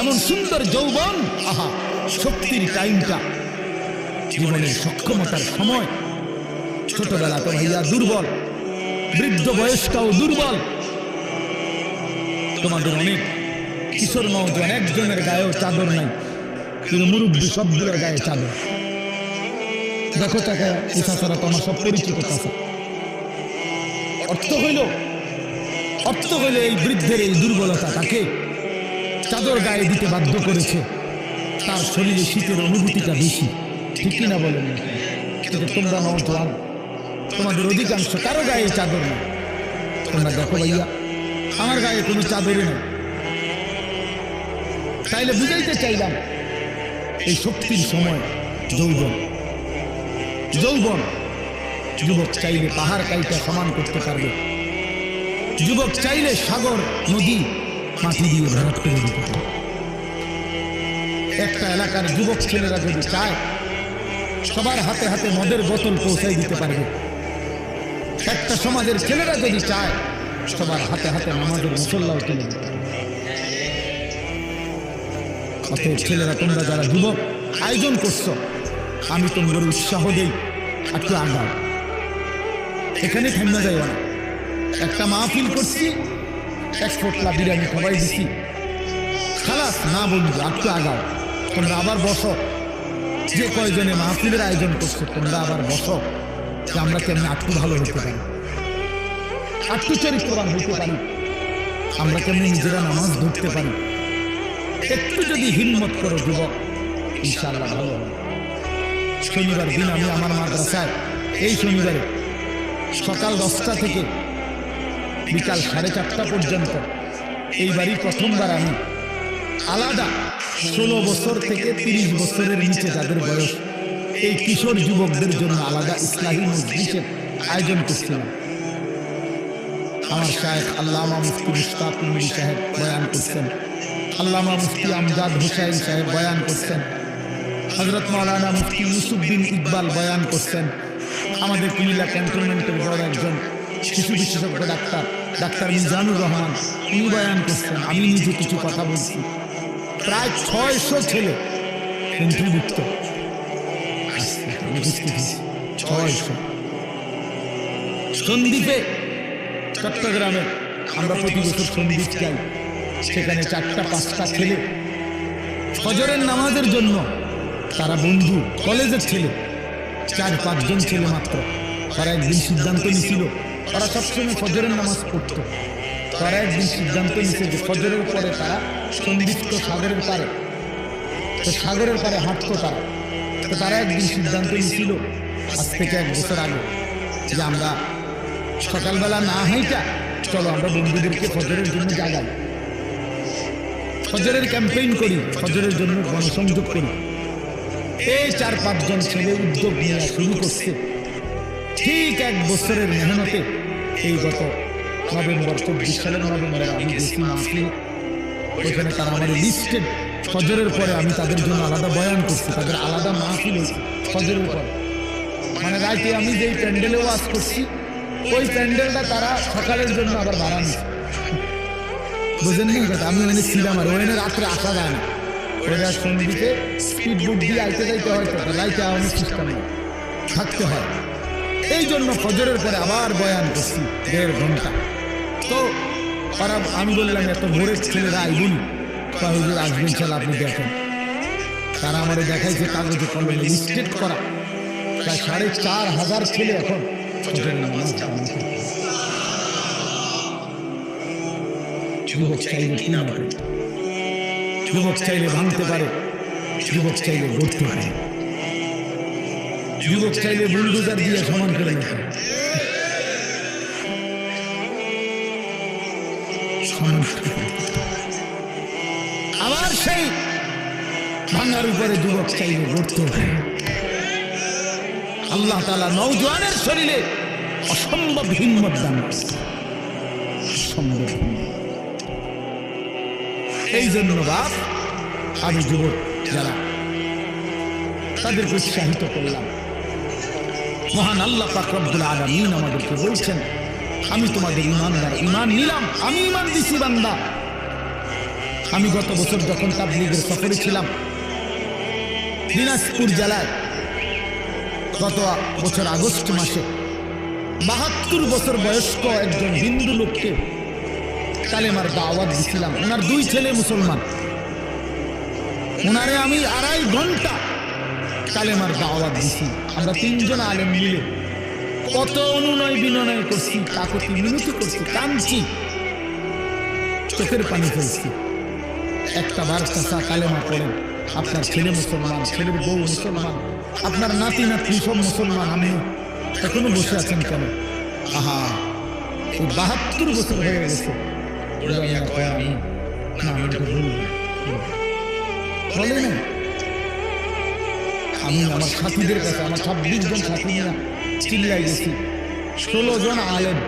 এমন সুন্দর যৌবন, আহা শক্তির টাইমটা, জীবনের সক্ষমতার সময়। ছোটবেলা তো ভাইয়া দুর্বল, বৃদ্ধ বয়সটাও দুর্বল। তোমাদের অনেক কিশোর নওজোয়ান একজনের গায়েও চাদর নাই, কিন্তু মুরব্বী সবগুলোর গায়ে চাদর। দেখো তাকে ইচ্ছা ছাড়া তোমার সব পরিচিত কথা। অর্থ হইল এই বৃদ্ধের এই দুর্বলতা তাকে চাদর গায়ে দিতে বাধ্য করেছে। তার শরীরে শীতের অনুভূতিটা বেশি, ঠিক কিনা বলেন? কিন্তু তোমরা নওজোয়ান, তোমাদের অধিকাংশ কারো গায়ে চাদর নেই। তোমরা দেখো ভাইয়া, আমার গায়ে কোনো চাদরই নেই। তাইলে বুঝাইতে চাইলাম এই শক্তির সময় যৌবন। যুবক চাইলে পাহাড় কাইটা সমান করতে পারবে, যুবক চাইলে সাগর নদী মাটি দিয়ে ভরাট করে দিতে পারবে। একটা এলাকার যুবক ছেলেরা যদি চায়, সবার হাতে হাতে মদের বোতল পৌঁছাই দিতে পারবে। একটা সমাজের ছেলেরা যদি চায়, সবার হাতে হাতে নামাজের মুসল্লাও তুলে দিতে পারবে। অতএব ছেলেরা, তোমরা যারা যুবক আয়োজন করছো, আমি তোমাদের উৎসাহ দেই, একটু আগাও। এখানে থেমে যাই না। একটা মাহফিল করছি, এক পোটলা বিরিয়ানি খাওয়াই দিছি, খালাস না বলবো, একটু আগাও। তোমরা আবার বসো, যে কয়জনে মাহফিলের আয়োজন করছো তোমরা আবার বসো, যে আমরা কেমনি একটু ভালো হতে পারি, একটু চরিত্রবান হইতে পারি, আমরা কেমনি নিজেরা নামাজ ধরতে পারি। একটু যদি হিম্মত করো যুবক, ইনশাআল্লাহ ভালো হবে। শনিবার দিন আমি আমার মাদ্রাসায়, এই শনিবারে সকাল 10টা থেকে বিকাল 4:30 পর্যন্ত, এইবারই প্রথমবার আমি আলাদা 16 বছর থেকে 30 বছরের নিচে যাদের বয়স, এই কিশোর যুবকদের জন্য আলাদা ইসলাহী মজলিসের আয়োজন করছিলাম। আমার শায়েখ আল্লামা মুফতি মুশতাক নূরী সাহেব বয়ান করছেন, আল্লামা মুফতি আমজাদ হুসাইন সাহেব বয়ান করছেন, হযরত মাওলানা মুফতি ইউসুফ বিন ইকবাল বয়ান করছেন, আমাদের কুমিল্লা ক্যান্টনমেন্টের বড় একজন শিশু বিশেষজ্ঞ ডাক্তার মিজানুর রহমান, উনি বয়ান করছেন। আমি নিজে কিছু কথা বলছি। প্রায় 600 ছেলে কন্ট্রিবিউট, 600। সন্দ্বীপে, চট্টগ্রামে আমরা প্রতি বছর সন্দ্বীপ যাই, সেখানে 4টা-5টা ছেলে ফজরের নামাজের জন্য, তারা বন্ধু, কলেজের ছেলে, 4-5 জন ছেলে মাত্র। তারা একদিন সিদ্ধান্ত নিয়েছিল, তারা সবসময় ফজরের নামাজ পড়ত। তারা একদিন সিদ্ধান্ত নিয়েছে যে ফজরের পরে তারা সন্দিগ্ধ সাগরের পারে, তো সাগরের পারে হাঁটতো তারা। তো তারা একদিন সিদ্ধান্ত নিয়েছিল আজ থেকে 1 বছর আগে, যে আমরা সকালবেলা না হাইটা চলো আমরা বন্ধুদেরকে ফজরের জন্য জাগাই, ফজরের ক্যাম্পেইন করি, ফজরের জন্য গণসংযোগ করি। এই 4-5 জন ছেলে উদ্যোগ নিয়ে শুরু করছে। ঠিক 1 বছরের মেহনতে এই গত নভেম্বর, 24 সালের নভেম্বরে আমি গেছি মাহফিল, ওইখানে তারা আমার লিস্টেড। ফজরের পরে আমি তাদের জন্য আলাদা বয়ান করছি, তাদের আলাদা মাহফিল হয়েছে ফজরের পরে। মানে রাতে আমি যেই প্যান্ডেলে ওয়াজ করছি, ওই প্যান্ডেলটা তারা সকালের জন্য আবার ভাড়া নিচ্ছে। বুঝেন না কথা? আমি ওখানে ছিলাম, আর ওখানে রাত্রে আসা যায় না। ওরা সন্ধ্যে স্পিড বোট দিয়ে আইতে যাইতে হয়, তো লাইটে অনেক সিস্টেম থাকতে হয়। এই জন্য ফজরের পরে আবার বয়ান করছি 1.5 ঘন্টা। তো ওরা, আমি বললাম এত ভোরের ছেলেরা আইবুন, হুজুর আসবেন, ছেলে আপনি দেখেন। তারা আমাদের দেখাইছে কাগজে কলমে লিস্টেড করা প্রায় 4,500 ছেলে এখন ফজরের নামাজ জামাত। যুবক চাইলে কি না পারে, যুবক চাইলে ভাঙতে পারে, যুবক চাইলে গড়তে পারে, যুবক চাইলে বুলডোজার দিয়ে সমান করে নিতে পারে। আবার সেই ভাঙার উপরে যুবক চাইলে গড়তে পারে। আল্লাহ তাআলা নওজোয়ানের শরীরে অসম্ভব হিম্মত দান করেছে, অসম্ভব। এই জন্য বাপ, আমি যুবক যারা, তাদেরকে উৎসাহিত করলাম। মহান আল্লাহ পাক রব্বুল আলামিন আমাদেরকে বলছেন, আমি তোমাদের ইমানদার, ইমান নিলাম, আমি ইমান দিছি বান্দা, আমি গত বছর যখন তাবলীগের সফরে ছিলাম দিনাজপুর জেলায়, গত বছর আগস্ট মাসে ৭২ বছর বয়স্ক একজন হিন্দু লোককে কালেমার দাওয়াত দিছিলাম। ওনার 2 ছেলে মুসলমান। ওনারে আমি 2.5 ঘন্টা কালেমার দাওয়াত দিছি। আমরা 3 জন আলেম মিলে কত অনুনয় বিনয় করছি, কাকতি মিনতি করছি, কাঁদছি, চোখের পানি ফেলছি। একটা বার চাচা কালেমা পড়েন, আপনার ছেলে মুসলমান, ছেলের বউ মুসলমান, আপনার নাতি নাতনি সব মুসলমান, আমি এখনো বসে আছেন কেন? আহা, ৭২ বছর হয়ে গেছে। আমি আমার সাথীদের কাছে, আমার 26 জন সাথী নিয়ে চিল্লাই গেছি। 16 জন আলেম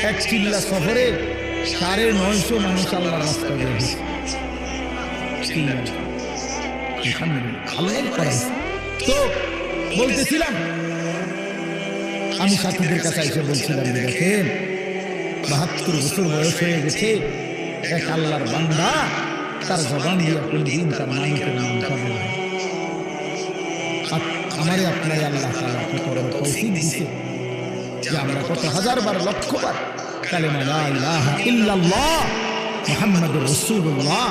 এক চিল্লা সফরে 950 মানুষ আল্লাহ রাস্তা গেছে। তো বলতেছিলাম, আমি সাথীদের কাছে এসে বলছিলাম, দেখেন ৭২ বছর বয়স হয়ে গেছে, এক আল্লাহর বান্দা তার জবান দিয়ে কোনদিন তার মালিকের নামটা বলে। আমারে আপনার আল্লাহ তাআলা কত তৌফিক দিয়েছে যে আমরা কত হাজারবার, লক্ষবার কালেমা লা ইলাহা ইল্লাল্লাহ মুহাম্মাদুর রাসূলুল্লাহ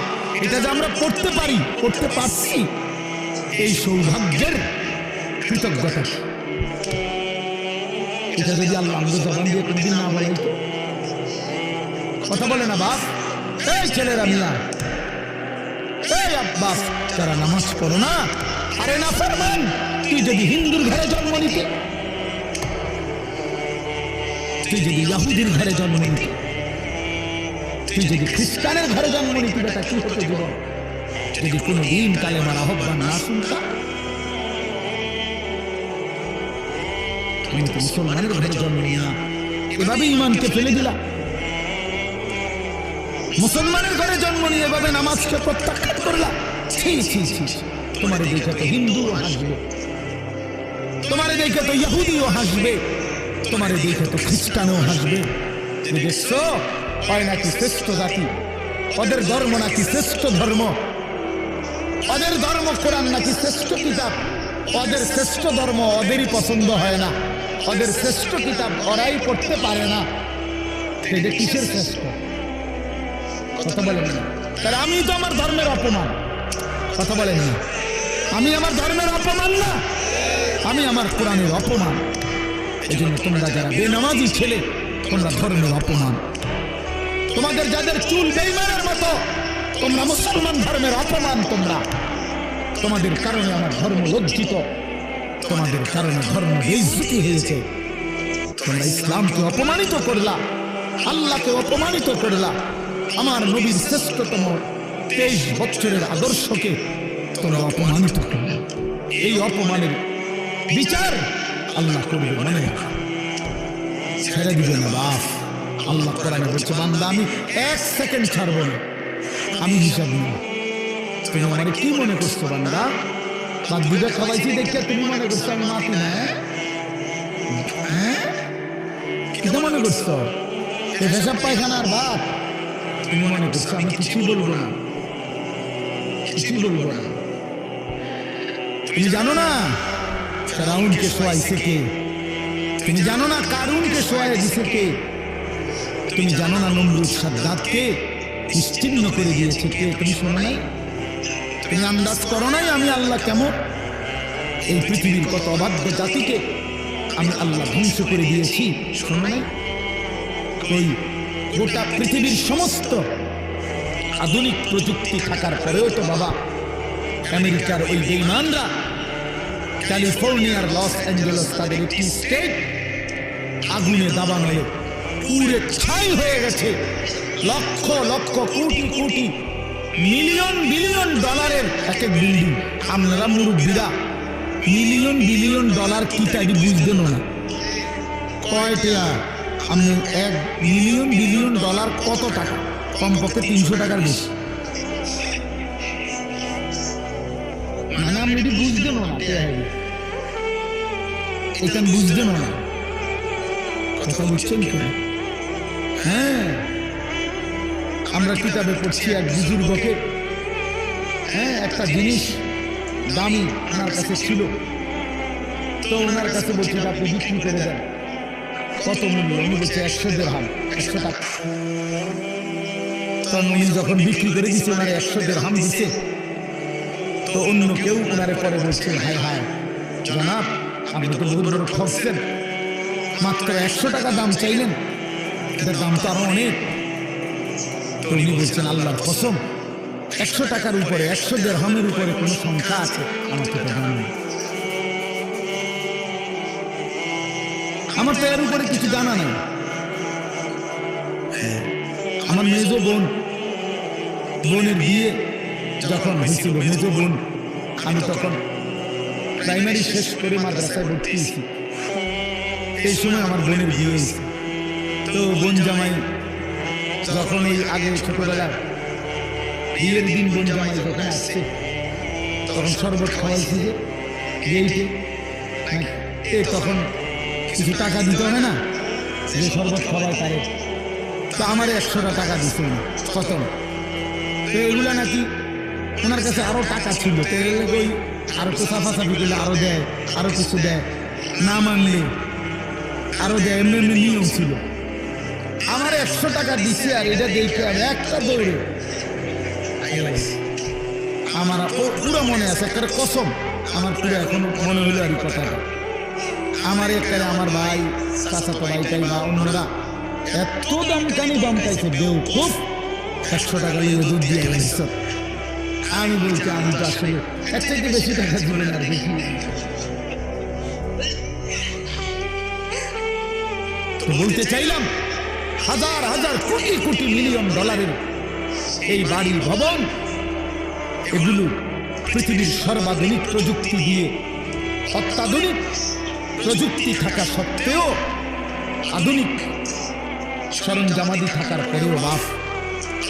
এটা যে আমরা পড়তে পারি, পড়তে পারছি, এই সৌভাগ্যের কৃতজ্ঞতা। এটা যদি আল্লাহ আমাদের জবান দিয়ে কোনদিন না বলে, কথা বলে না বাপ, এই ছেলেরা মিয়া, এই আব্বাস, যারা নামাজ পড়ো না, আরে না ফরমান, তুই যদি হিন্দুর ঘরে জন্ম নিতে, তুই যদি ইহুদির ঘরে জন্ম নিতে, তুই যদি খ্রিস্টানের ঘরে জন্ম নিতে, বেটা কি হতো জীবন? যদি কোনদিন কালেমার আহ্বান না শুনতা, তুমি তো মুসলমানের ঘরে জন্ম নিয়ে এভাবে ইমানকে ফেলে দিলা। মুসলমানের ঘরে জন্ম নিয়ে এভাবে নামাজকে প্রত্যাখ্যান করলা। ছি ছি ছি, তোমার দেখে তো হিন্দুও হাসবে, তোমার দেখে তো ইহুদিও হাসবে, তোমার দেখে তো খ্রিস্টানও হাসবে। দেখছো হয় নাকি শ্রেষ্ঠ জাতি, ওদের ধর্ম নাকি শ্রেষ্ঠ ধর্ম, ওদের ধর্ম কোরআন নাকি শ্রেষ্ঠ কিতাব, ওদের শ্রেষ্ঠ ধর্ম ওদেরই পছন্দ হয় না, ওদের শ্রেষ্ঠ কিতাব ওরাই পড়তে পারে না। সেটা কিসের শ্রেষ্ঠ? কথা বলেন না। তাহলে আমি তো আমার ধর্মের অপমান, কথা বলেন না, আমি আমার ধর্মের অপমান না, আমি আমার কোরআনের অপমান। এই জন্য তোমরা যারা বেনামাজি ছেলে, তোমরা ধর্মের অপমান। তোমাদের যাদের চুল বেঈমানের মতো, তোমরা মুসলমান ধর্মের অপমান। তোমরা, তোমাদের কারণে আমার ধর্ম লজ্জিত, তোমাদের কারণে ধর্ম বেইজ্জতি হয়েছে। তোমরা ইসলামকে অপমানিত করলা, আল্লাহকে অপমানিত করলা, আমার নবীর শ্রেষ্ঠতম 23 বছরের আদর্শকে তোমরা অপমানিত করলা। এই অপমানের বিচার আল্লাহ করবে, মনে ছেড়ে দিবে না বাপ। আল্লাহ কোরআনে বলছে, বান্দা আমি 1 সেকেন্ড ছাড়বো না, আমি হিসাব নেব। তুমি আমার কি মনে করছো বান্দা? বাদ দুটো খাওয়াইছি দেখে তুমি মনে করছো আমি মাতি না? হ্যাঁ, কিটা মনে করছো? পেশাব পায়খানার ভাত তুমি মনে করছো আমি কিছুই বলবো না, কিছুই বলবো না। তুমি জানো না ফেরাউনকে শোয়াইছে কে? তুমি জানো না কারুনকে শোয়াই দিছে কে? তুমি জানো না নমরুদ সাদ্দাতকে নিশ্চিহ্ন করে দিয়েছে কে? তুমি শোনো নাই? তুমি আন্দাজ করো নাই আমি আল্লাহ কেমন? এই পৃথিবীর কত অবাধ্য জাতিকে আমি আল্লাহ ধ্বংস করে দিয়েছি, শোনো নাই? ওই গোটা পৃথিবীর সমস্ত আধুনিক প্রযুক্তি থাকার পরেও তো বাবা আমেরিকার ওই বেঈমানরা ক্যালিফোর্নিয়ার লস অ্যাঞ্জেলস তাদের একটি স্টেট আগুনে দাবানো হয়ে পুরে ছাই হয়ে গেছে। লক্ষ লক্ষ কোটি কোটি মিলিয়ন বিলিয়ন ডলারের এক এক বিল্ডিং। আপনারা মুরব্বীরা মিলিয়ন বিলিয়ন ডলার কি তাই বুঝবেন না? কয়টা আপনি 1 মিলিয়ন বিলিয়ন ডলার কত টাকা? কমপক্ষে 300 টাকার বেশি। মানে আপনি বুঝবেন না, এখানে বুঝবেন না, কথা বুঝছেন কি? হ্যাঁ, আমরা কিতাবে পড়ছি এক বুজুর্গকে, হ্যাঁ, একটা জিনিস দামি ওনার কাছে ছিল, তো ওনার কাছে বলছে আপনি বিক্রি করে দেন, কত মূল্য? উনি বলছে 100 দিরহাম, 100 টাকা। তো উনি যখন বিক্রি করে দিচ্ছে ওনারে 100 দিরহাম দিচ্ছে, তো অন্য কেউ ওনারে পরে বলছে হায় হায় জনাব, আপনি তো বহুত বড় ঠকছেন, মাত্র 100 টাকা দাম চাইলেন, এটার দাম তো আরো অনেক। তো উনি বলছেন আল্লাহর কসম, 100 টাকার উপরে 100 দিরহামের উপরে কোন সংখ্যা আছে আমার তো জানা নেই, আমার তো এর উপরে কিছু জানা নেই। আমার মেজ বোনের বিয়ে যখন হয়েছিল, মেজ বোন, আমি তখন প্রাইমারি শেষ করে মাদ্রাসায় ভর্তি হয়েছি, এই সময় আমার বোনের বিয়ে হয়েছে। তো বোন জামাই যখন এই আগে ছোটবেলা বিয়ের দিন বোন জামাই যখন আসছে, তখন শরবত খাওয়াইছি যে তখন কিছু টাকা দিতে হবে না, যে শরবত খাওয়াই তারে। তো আমার 100 টাকা দিচ্ছে না প্রথম। তো এগুলো নাকি ওনার কাছে আরো টাকা ছিল, তো ওই আরো তো সাফাসাফি করলে আরো দেয়, আরো কিছু দেয়, না মানলে আরো দেয়, এমনি এমনি নিয়ম ছিল। আমার 100 টাকা দিচ্ছে, আর এটা দেখে আর একটা দৌড়ে আমার পুরো মনে আছে, একটা কসম আমার পুরো এখনো মনে হলো আর কথাটা। আমার একটা আমার ভাই, চাচাতো ভাইটাই বা অন্যরা এত দাম চাইছে, বেউ খুব 100 টাকা নিয়ে দুধ দিয়ে গেছে। আমি বলছি আমি তো আসলে এর থেকে বেশি টাকা দিবেন আর বেশি। তো বলতে চাইলাম হাজার হাজার কোটি কোটি মিলিয়ন ডলারের এই বাড়ি ভবন, এগুলো পৃথিবীর সর্বাধুনিক প্রযুক্তি দিয়ে, অত্যাধুনিক প্রযুক্তি থাকা সত্ত্বেও, আধুনিক সরঞ্জামাদি থাকার পরেও বাপ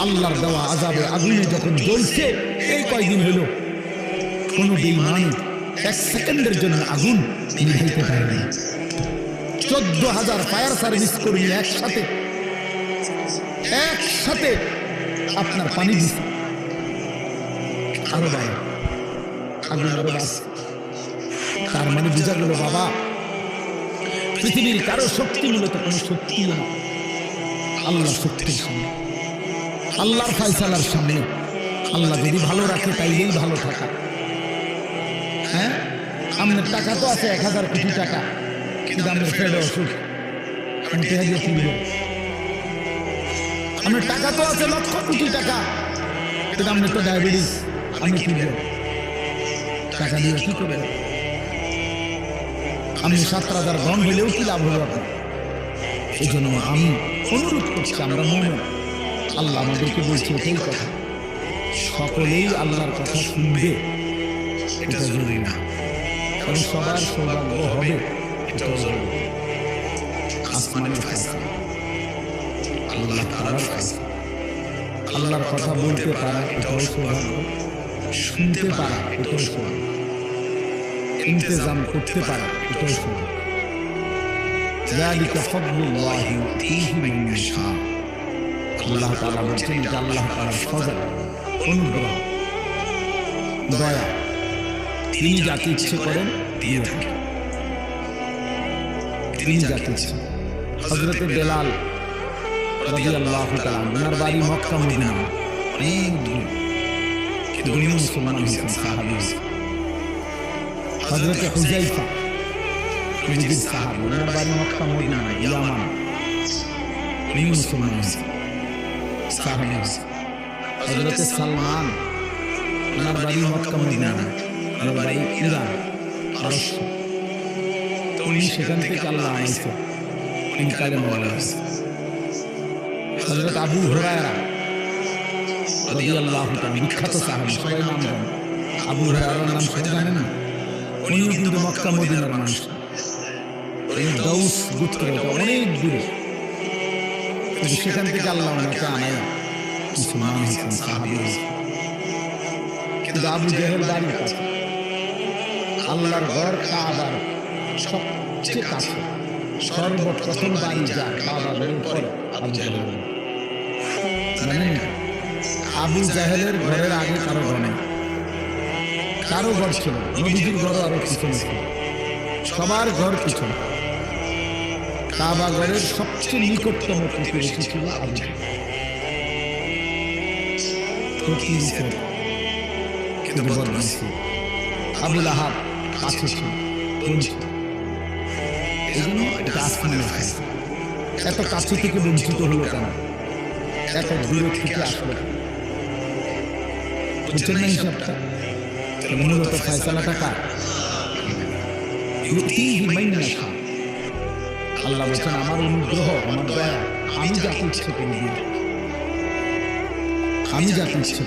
আল্লাহর দেওয়া আযাবে আগুনে যখন জ্বলছে, এই কয়দিন হলো কোন বেঈমান 1 সেকেন্ডের জন্য আগুন নিভাইতে পারেনি। 14,000 ফায়ার সার্ভিস কর্মী একসাথে আপনার পানি দিচ্ছে, আরো বাড়ে আগুন আরো বাড়ছে। তার মানে বোঝা গেল বাবা, পৃথিবীর কারো শক্তি মূলত কোনো শক্তি না, আল্লাহর শক্তির সামনে, আল্লাহর ফায়সালার সামনে। আল্লাহ যদি ভালো রাখে তাইলেই ভালো থাকা। হ্যাঁ, আপনার টাকা তো আছে 1000 কোটি টাকা, কিন্তু আপনার ফেলে অসুখ, আপনার টাকা তো আছে লক্ষ কোটি টাকা, কিন্তু আপনার তো ডায়াবেটিস, আপনি কি টাকা দিয়ে কি করবেন? আমি 7,000 ঘন হলেও কি লাভ হলো আপনার? এই জন্য আমি অনুরোধ করছি, আমরা মনে আল্লাহ আমাদেরকে বলছে এটাই কথা, সকলেই আল্লাহর কথা শুনবে, এটা জরুরি না, কারণ সবার সৌভাগ্য হবে এটাও জরুরি। আসমানের কাছে আল্লাহ তাআলার কাছে আল্লাহর কথা বলতে পারা এটাও সৌভাগ্য, শুনতে পারা এটাও সৌভাগ্য, ইন্তজাম করতে পারা এটাও সৌভাগ্য। যালিকা ফাদলুল্লাহি ইউতিহি মান ইয়াশা। আল্লাহ তাআলা বলেন যে আল্লাহ তাআলার ফজল, অনুগ্রহ, দয়া তিনি যাকে ইচ্ছে করেন দিয়ে থাকেন, তিনি যাকে ইচ্ছে। হযরত বেলাল রাদিয়াল্লাহু তাআলা ওনার বাড়ি মক্কা মদিনা অনেক দূরে, কিন্তু উনি মুসলমান হয়েছেন, সাহাবী। হযরত হুযায়ফা নবীর সাহাবী, ওনার বাড়ি মক্কা মদিনা ইয়ামান, উনি মুসলমান হয়েছেন, সাহাবী। হযরত সালমান ওনার বাড়ি মক্কা মদিনা, ওনার বাড়ি ইরান, পারস্য। তো উনি সেখান থেকে আল্লাহ আনাইছে, ইনকারে মাওলা হয়েছে। হযরত আবু হুরায়রা রাদিয়াল্লাহু তাআলা বিখ্যাত সাহাবী, সবাই নাম জানেন। আবু হুরায়রার নাম সবাই জানেন না? উনিও কিন্তু মক্কা মদিনার মানুষ, দাউস গোত্র, অনেক দূরে, কিন্তু সেখান থেকে আল্লাহ ওনাকে আনায় মুসলমান হয়েছেন, সাহাবী হয়েছেন। কিন্তু আবু জেহেল বাড়ির কাছে, আল্লাহর ঘর কাবার সবচেয়ে কাছে, সর্বপ্রথম বাড়ি যা কাবার পরে আবু জেহেল। জানেন না? আবু জাহেলের ঘরের আগে কারো ঘর নেই, কারো ঘর ছিল, নবীজির ঘর আরো পিছনে ছিল, সবার ঘর পিছনে। কাবা ঘরের সবচেয়ে নিকটতম প্রতিবেশী ছিল আবু জাহেল। কিন্তু বদমাইশি আবুল আহাব কাছে ছিল, বঞ্চিত। এই জন্য এটা আসমানের খায়। এত কাছে থেকে বঞ্চিত হলো কেন? এত দূরে থেকে আসলো, বুঝছেন না হিসাবটা? মূলত ফয়সালাটা কার? আল্লাহ বলছেন আমার অনুগ্রহ, আমার দয়া, আমি যাকে ইচ্ছে করে দিই, আমি যাকে ইচ্ছে